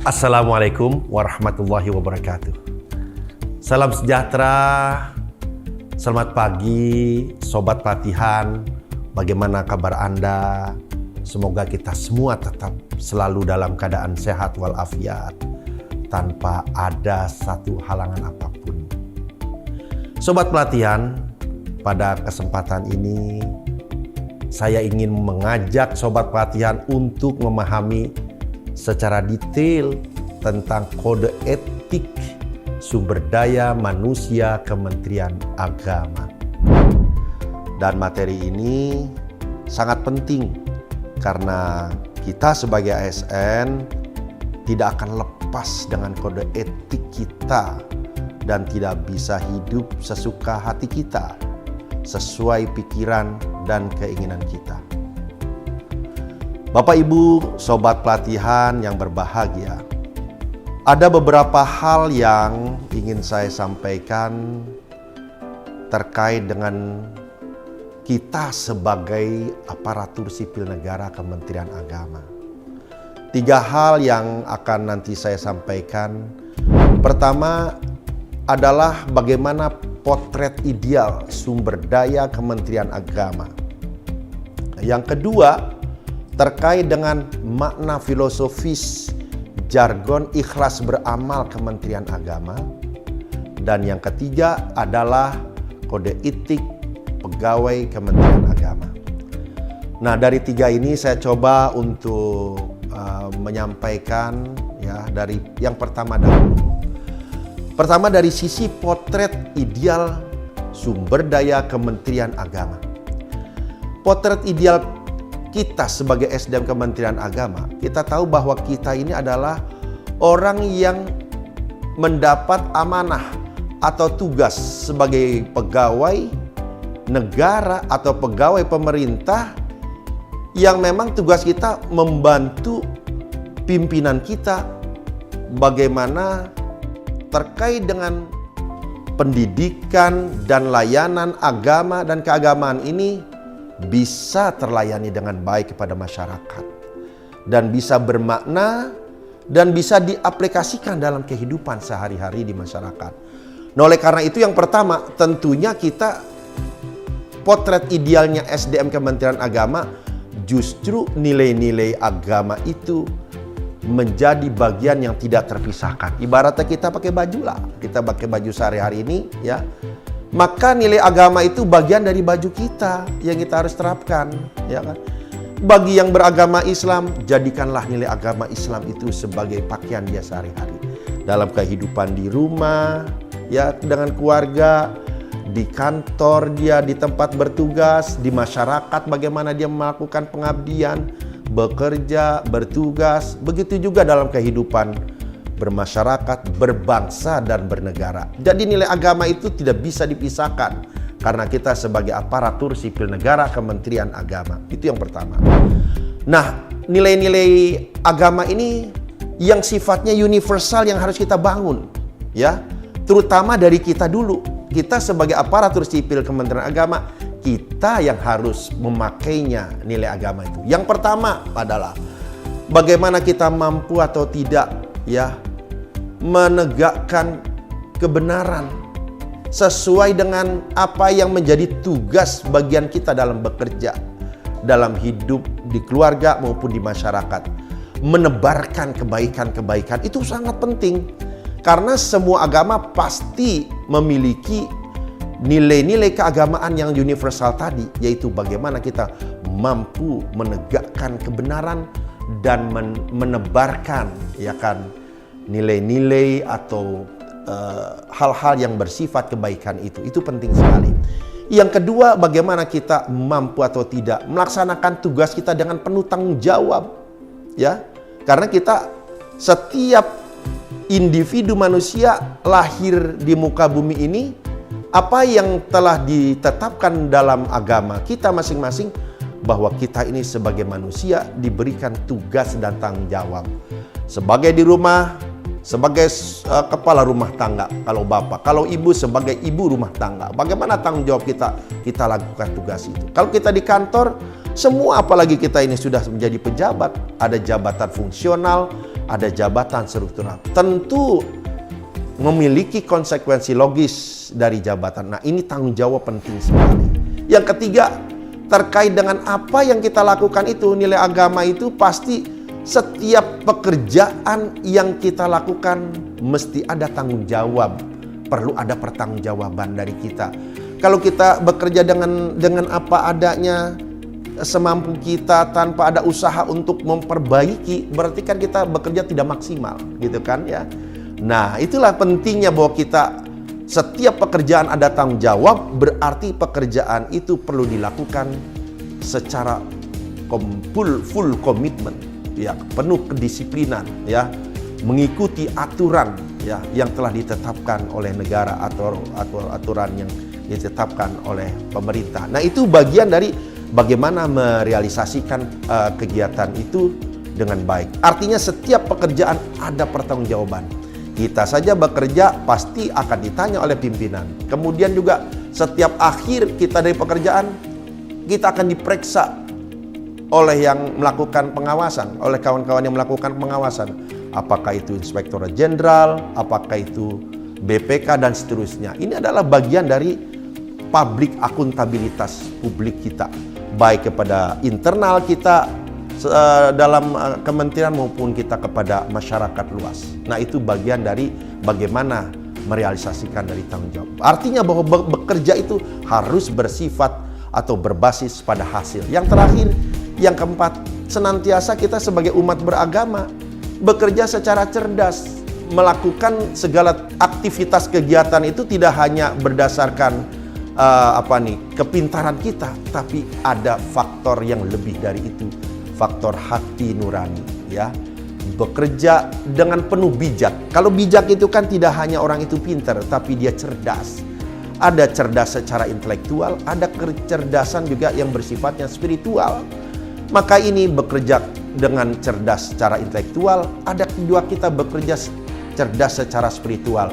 Assalamualaikum warahmatullahi wabarakatuh. Salam sejahtera, selamat pagi Sobat Pelatihan. Bagaimana kabar Anda? Semoga kita semua tetap selalu dalam keadaan sehat walafiat, tanpa ada satu halangan apapun. Sobat Pelatihan, pada kesempatan ini saya ingin mengajak Sobat Pelatihan untuk memahami secara detail tentang kode etik sumber daya manusia Kementerian Agama. Dan materi ini sangat penting karena kita sebagai ASN tidak akan lepas dengan kode etik kita dan tidak bisa hidup sesuka hati kita sesuai pikiran dan keinginan kita. Bapak Ibu Sobat Pelatihan yang berbahagia, ada beberapa hal yang ingin saya sampaikan terkait dengan kita sebagai aparatur sipil negara Kementerian Agama. 3 hal yang akan nanti saya sampaikan. Pertama adalah bagaimana potret ideal sumber daya Kementerian Agama. Yang kedua, terkait dengan makna filosofis jargon ikhlas beramal Kementerian Agama. Dan yang ketiga adalah kode etik pegawai Kementerian Agama. Nah, dari 3 ini saya coba untuk menyampaikan ya dari yang pertama dahulu. Pertama dari sisi potret ideal sumber daya Kementerian Agama. Potret ideal kita sebagai SDM Kementerian Agama, kita tahu bahwa kita ini adalah orang yang mendapat amanah atau tugas sebagai pegawai negara atau pegawai pemerintah yang memang tugas kita membantu pimpinan kita bagaimana terkait dengan pendidikan dan layanan agama dan keagamaan ini bisa terlayani dengan baik kepada masyarakat dan bisa bermakna dan bisa diaplikasikan dalam kehidupan sehari-hari di masyarakat. Nah, oleh karena itu yang pertama tentunya kita potret idealnya SDM Kementerian Agama justru nilai-nilai agama itu menjadi bagian yang tidak terpisahkan. Ibaratnya kita pakai baju lah, kita pakai baju sehari-hari ini ya. Maka nilai agama itu bagian dari baju kita yang kita harus terapkan, ya kan? Bagi yang beragama Islam, jadikanlah nilai agama Islam itu sebagai pakaian dia sehari-hari. Dalam kehidupan di rumah, ya dengan keluarga, di kantor dia, di tempat bertugas, di masyarakat bagaimana dia melakukan pengabdian, bekerja, bertugas, begitu juga dalam kehidupan bermasyarakat, berbangsa, dan bernegara. Jadi nilai agama itu tidak bisa dipisahkan karena kita sebagai aparatur sipil negara Kementerian Agama. Itu yang pertama. Nah, nilai-nilai agama ini yang sifatnya universal yang harus kita bangun, ya. Terutama dari kita dulu. Kita sebagai aparatur sipil Kementerian Agama, kita yang harus memakainya nilai agama itu. Yang pertama adalah bagaimana kita mampu atau tidak ya menegakkan kebenaran sesuai dengan apa yang menjadi tugas bagian kita dalam bekerja, dalam hidup di keluarga maupun di masyarakat. Menebarkan kebaikan-kebaikan itu sangat penting karena semua agama pasti memiliki nilai-nilai keagamaan yang universal tadi, yaitu bagaimana kita mampu menegakkan kebenaran dan menebarkan ya kan nilai-nilai atau hal-hal yang bersifat kebaikan itu penting sekali. Yang kedua, bagaimana kita mampu atau tidak melaksanakan tugas kita dengan penuh tanggung jawab, ya. Karena kita setiap individu manusia lahir di muka bumi ini, apa yang telah ditetapkan dalam agama kita masing-masing bahwa kita ini sebagai manusia diberikan tugas dan tanggung jawab. Sebagai di rumah, sebagai kepala rumah tangga, kalau bapak, kalau ibu sebagai ibu rumah tangga, bagaimana tanggung jawab kita lakukan tugas itu. Kalau kita di kantor, semua apalagi kita ini sudah menjadi pejabat, ada jabatan fungsional, ada jabatan struktural. Tentu memiliki konsekuensi logis dari jabatan. Nah, ini tanggung jawab penting sekali. Yang ketiga, terkait dengan apa yang kita lakukan itu, nilai agama itu pasti setiap pekerjaan yang kita lakukan mesti ada tanggung jawab. Perlu ada pertanggungjawaban dari kita. Kalau kita bekerja dengan apa adanya, semampu kita tanpa ada usaha untuk memperbaiki, berarti kan kita bekerja tidak maksimal, gitu kan ya. Nah, itulah pentingnya bahwa kita setiap pekerjaan ada tanggung jawab, berarti pekerjaan itu perlu dilakukan secara full commitment, ya, penuh kedisiplinan, ya, mengikuti aturan, ya, yang telah ditetapkan oleh negara atau aturan yang ditetapkan oleh pemerintah. Nah, itu bagian dari bagaimana merealisasikan kegiatan itu dengan baik. Artinya setiap pekerjaan ada pertanggungjawaban. Kita saja bekerja pasti akan ditanya oleh pimpinan. Kemudian juga setiap akhir kita dari pekerjaan, kita akan diperiksa oleh yang melakukan pengawasan, oleh kawan-kawan yang melakukan pengawasan. Apakah itu Inspektur Jenderal, apakah itu BPK dan seterusnya. Ini adalah bagian dari publik akuntabilitas publik kita, baik kepada internal kita dalam kementerian maupun kita kepada masyarakat luas. Nah, itu bagian dari bagaimana merealisasikan dari tanggung jawab. Artinya bahwa bekerja itu harus bersifat atau berbasis pada hasil. Yang terakhir, yang keempat, senantiasa kita sebagai umat beragama bekerja secara cerdas, melakukan segala aktivitas kegiatan itu tidak hanya berdasarkan kepintaran kita, tapi ada faktor yang lebih dari itu, faktor hati nurani, ya. Bekerja dengan penuh bijak. Kalau bijak itu kan tidak hanya orang itu pintar, tapi dia cerdas. Ada cerdas secara intelektual, ada kecerdasan juga yang bersifatnya spiritual. Maka ini bekerja dengan cerdas secara intelektual, ada kedua kita bekerja cerdas secara spiritual.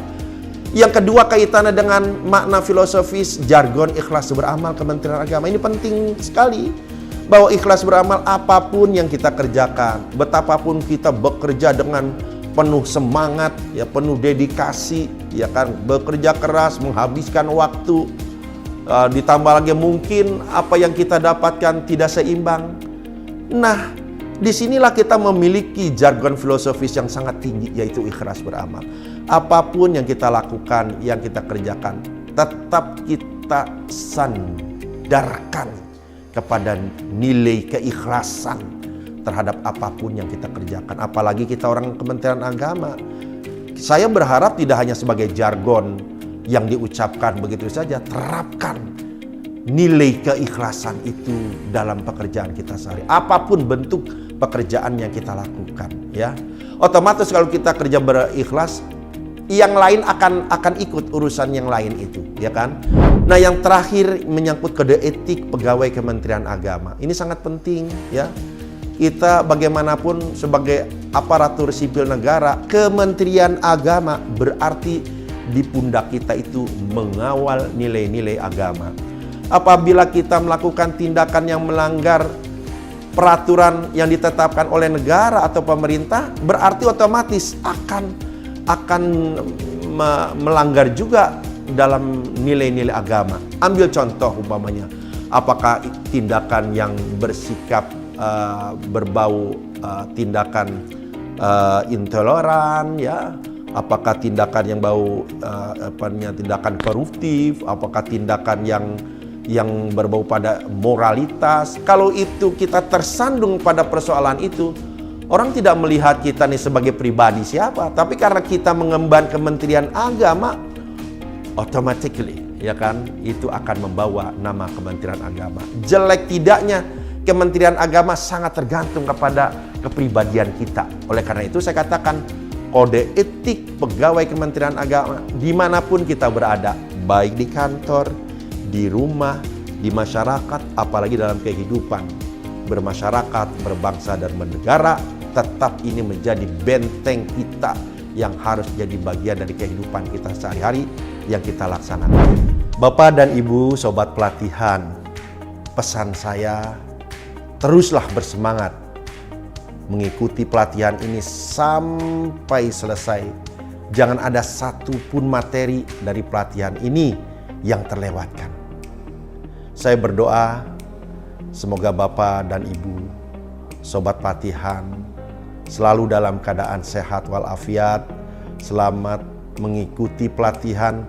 Yang kedua kaitannya dengan makna filosofis jargon ikhlas beramal Kementerian Agama. Ini penting sekali bahwa ikhlas beramal apapun yang kita kerjakan, betapapun kita bekerja dengan penuh semangat, ya, penuh dedikasi, ya kan, bekerja keras, menghabiskan waktu, ditambah lagi mungkin apa yang kita dapatkan tidak seimbang. Nah, disinilah kita memiliki jargon filosofis yang sangat tinggi, yaitu ikhlas beramal. Apapun yang kita lakukan, yang kita kerjakan, tetap kita sandarkan kepada nilai keikhlasan terhadap apapun yang kita kerjakan. Apalagi kita orang Kementerian Agama. Saya berharap tidak hanya sebagai jargon yang diucapkan begitu saja, terapkan nilai keikhlasan itu dalam pekerjaan kita sehari. Apapun bentuk pekerjaan yang kita lakukan, ya. Otomatis kalau kita kerja berikhlas, yang lain akan ikut urusan yang lain itu, ya kan? Nah, yang terakhir menyangkut kode etik pegawai Kementerian Agama. Ini sangat penting, ya. Kita bagaimanapun sebagai aparatur sipil negara, Kementerian Agama berarti di pundak kita itu mengawal nilai-nilai agama. Apabila kita melakukan tindakan yang melanggar peraturan yang ditetapkan oleh negara atau pemerintah, berarti otomatis akan melanggar juga dalam nilai-nilai agama. Ambil contoh umpamanya, apakah tindakan yang bersikap berbau tindakan intoleran, ya, apakah tindakan yang bau tindakan koruptif, apakah tindakan yang berbau pada moralitas. Kalau itu kita tersandung pada persoalan itu, orang tidak melihat kita nih sebagai pribadi siapa, tapi karena kita mengemban Kementerian Agama, automatically, ya kan, itu akan membawa nama Kementerian Agama. Jelek tidaknya Kementerian Agama sangat tergantung kepada kepribadian kita. Oleh karena itu saya katakan kode etik pegawai Kementerian Agama dimanapun kita berada, baik di kantor, di rumah, di masyarakat, apalagi dalam kehidupan bermasyarakat, berbangsa dan bernegara, tetap ini menjadi benteng kita yang harus jadi bagian dari kehidupan kita sehari-hari yang kita laksanakan. Bapak dan Ibu Sobat Pelatihan, pesan saya, teruslah bersemangat mengikuti pelatihan ini sampai selesai. Jangan ada satupun materi dari pelatihan ini yang terlewatkan. Saya berdoa semoga Bapak dan Ibu, Sobat Patihan, selalu dalam keadaan sehat walafiat, selamat mengikuti pelatihan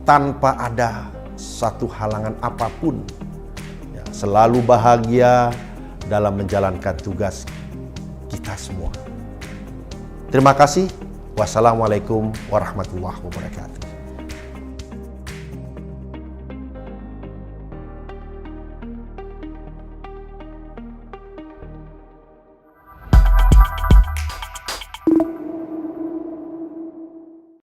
tanpa ada satu halangan apapun. Ya, selalu bahagia dalam menjalankan tugas kita semua. Terima kasih. Wassalamualaikum warahmatullahi wabarakatuh.